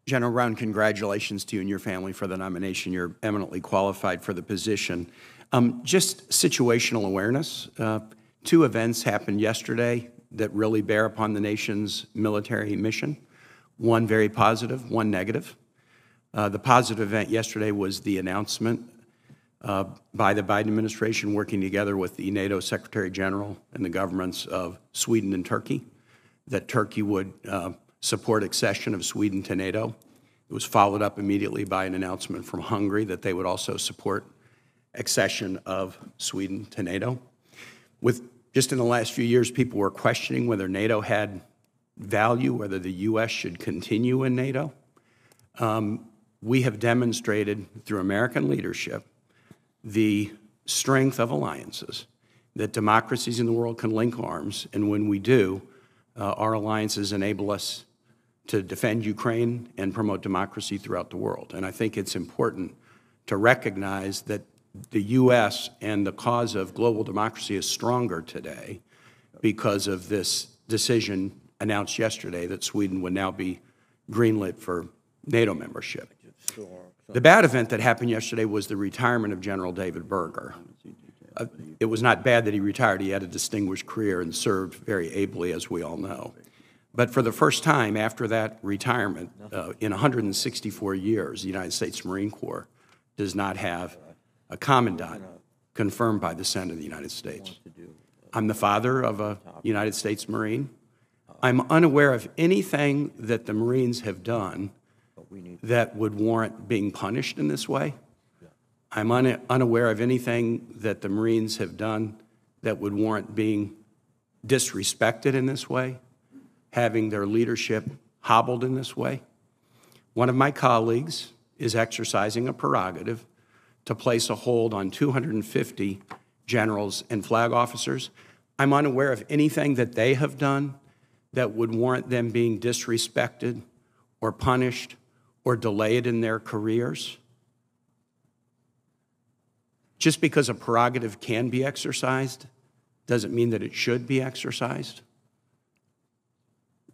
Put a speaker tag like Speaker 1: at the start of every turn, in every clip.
Speaker 1: General Brown, congratulations to you and your family for the nomination. You're eminently qualified for the position. Just situational awareness. Two events happened yesterday that really bear upon the nation's military mission. One very positive, one negative. The positive event yesterday was the announcement by the Biden administration working together with the NATO Secretary General and the governments of Sweden and Turkey that Turkey would support accession of Sweden to NATO. It was followed up immediately by an announcement from Hungary that they would also support accession of Sweden to NATO. Just in the last few years, people were questioning whether NATO had value, whether the U.S. should continue in NATO. We have demonstrated through American leadership the strength of alliances, that democracies in the world can link arms, and when we do, our alliances enable us to defend Ukraine and promote democracy throughout the world. And I think it's important to recognize that the U.S. and the cause of global democracy is stronger today because of this decision announced yesterday that Sweden would now be greenlit for NATO membership. The bad event that happened yesterday was the retirement of General David Berger. It was not bad that he retired. He had a distinguished career and served very ably, as we all know. But for the first time after that retirement, in 164 years, the United States Marine Corps does not have a commandant confirmed by the Senate of the United States. I'm the father of a United States Marine. I'm unaware of anything that the Marines have done that would warrant being punished in this way. I'm unaware of anything that the Marines have done that would warrant being disrespected in this way, having their leadership hobbled in this way. One of my colleagues is exercising a prerogative to place a hold on 250 generals and flag officers. I'm unaware of anything that they have done that would warrant them being disrespected or punished or delayed in their careers. Just because a prerogative can be exercised doesn't mean that it should be exercised.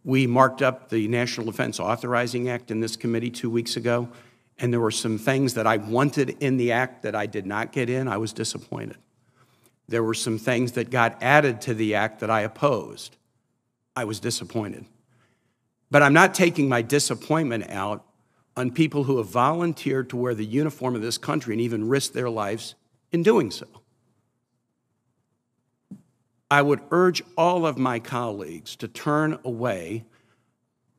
Speaker 1: We marked up the National Defense Authorizing Act in this committee 2 weeks ago, and there were some things that I wanted in the act that I did not get in. I was disappointed. There were some things that got added to the act that I opposed. I was disappointed. But I'm not taking my disappointment out on people who have volunteered to wear the uniform of this country and even risk their lives in doing so. I would urge all of my colleagues to turn away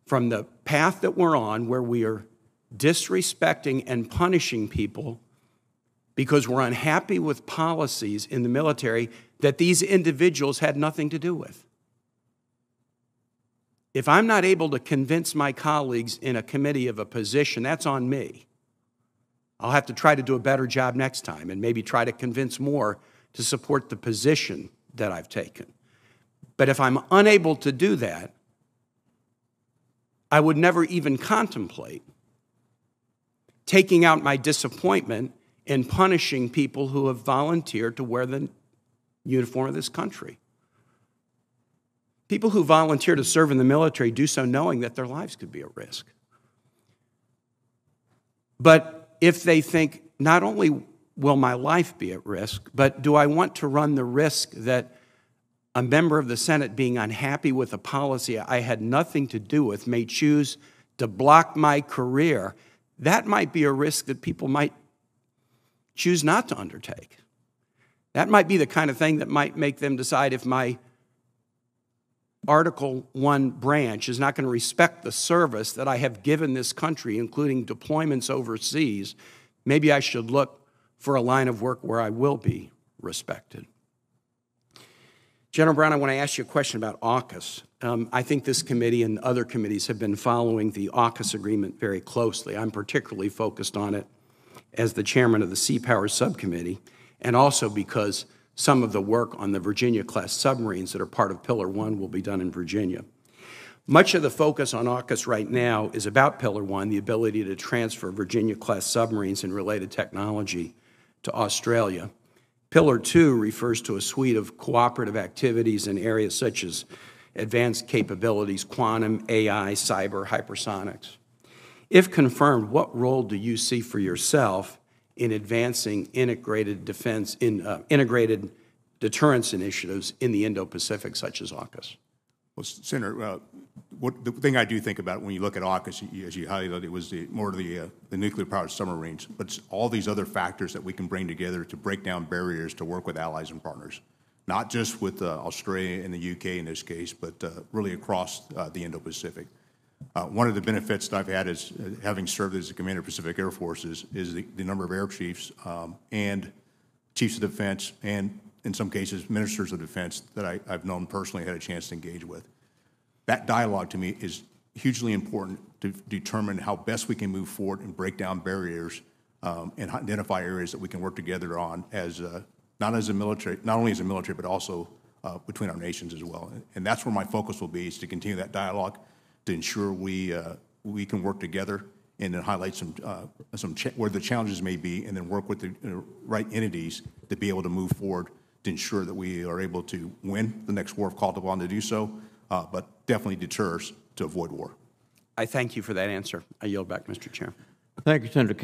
Speaker 1: from the path that we're on, where we are disrespecting and punishing people because we're unhappy with policies in the military that these individuals had nothing to do with. If I'm not able to convince my colleagues in a committee of a position, that's on me. I'll have to try to do a better job next time and maybe try to convince more to support the position that I've taken. But if I'm unable to do that, I would never even contemplate taking out my disappointment in punishing people who have volunteered to wear the uniform of this country. People who volunteer to serve in the military do so knowing that their lives could be at risk. But if they think, not only will my life be at risk, but do I want to run the risk that a member of the Senate being unhappy with a policy I had nothing to do with may choose to block my career, that might be a risk that people might choose not to undertake. That might be the kind of thing that might make them decide, if my Article I branch is not going to respect the service that I have given this country, including deployments overseas, maybe I should look for a line of work where I will be respected. General Brown, I want to ask you a question about AUKUS. I think this committee and other committees have been following the AUKUS agreement very closely. I'm particularly focused on it as the chairman of the Sea Power Subcommittee, and also because some of the work on the Virginia-class submarines that are part of Pillar 1 will be done in Virginia. Much of the focus on AUKUS right now is about Pillar 1, the ability to transfer Virginia-class submarines and related technology to Australia. Pillar 2 refers to a suite of cooperative activities in areas such as advanced capabilities, quantum, AI, cyber, hypersonics. If confirmed, what role do you see for yourself in advancing integrated defense, integrated deterrence initiatives in the Indo-Pacific, such as AUKUS?
Speaker 2: Well, Senator, the thing I do think about when you look at AUKUS, as you highlighted, it was more of the nuclear-powered submarines, but it's all these other factors that we can bring together to break down barriers to work with allies and partners, not just with Australia and the UK in this case, but really across the Indo-Pacific. One of the benefits that I've had is having served as a commander of Pacific Air Forces is the number of air chiefs and chiefs of defense and, in some cases, ministers of defense that I've known personally, had a chance to engage with. That dialogue to me is hugely important to determine how best we can move forward and break down barriers and identify areas that we can work together on as not only as a military, but also between our nations as well. And that's where my focus will be, is to continue that dialogue to ensure we can work together and then highlight where the challenges may be, and then work with the right entities to be able to move forward to ensure that we are able to win the next war if called upon to do so, but definitely deter us to avoid war.
Speaker 1: I thank you for that answer. I yield back, Mr. Chair.
Speaker 3: Thank you, Senator Kaine.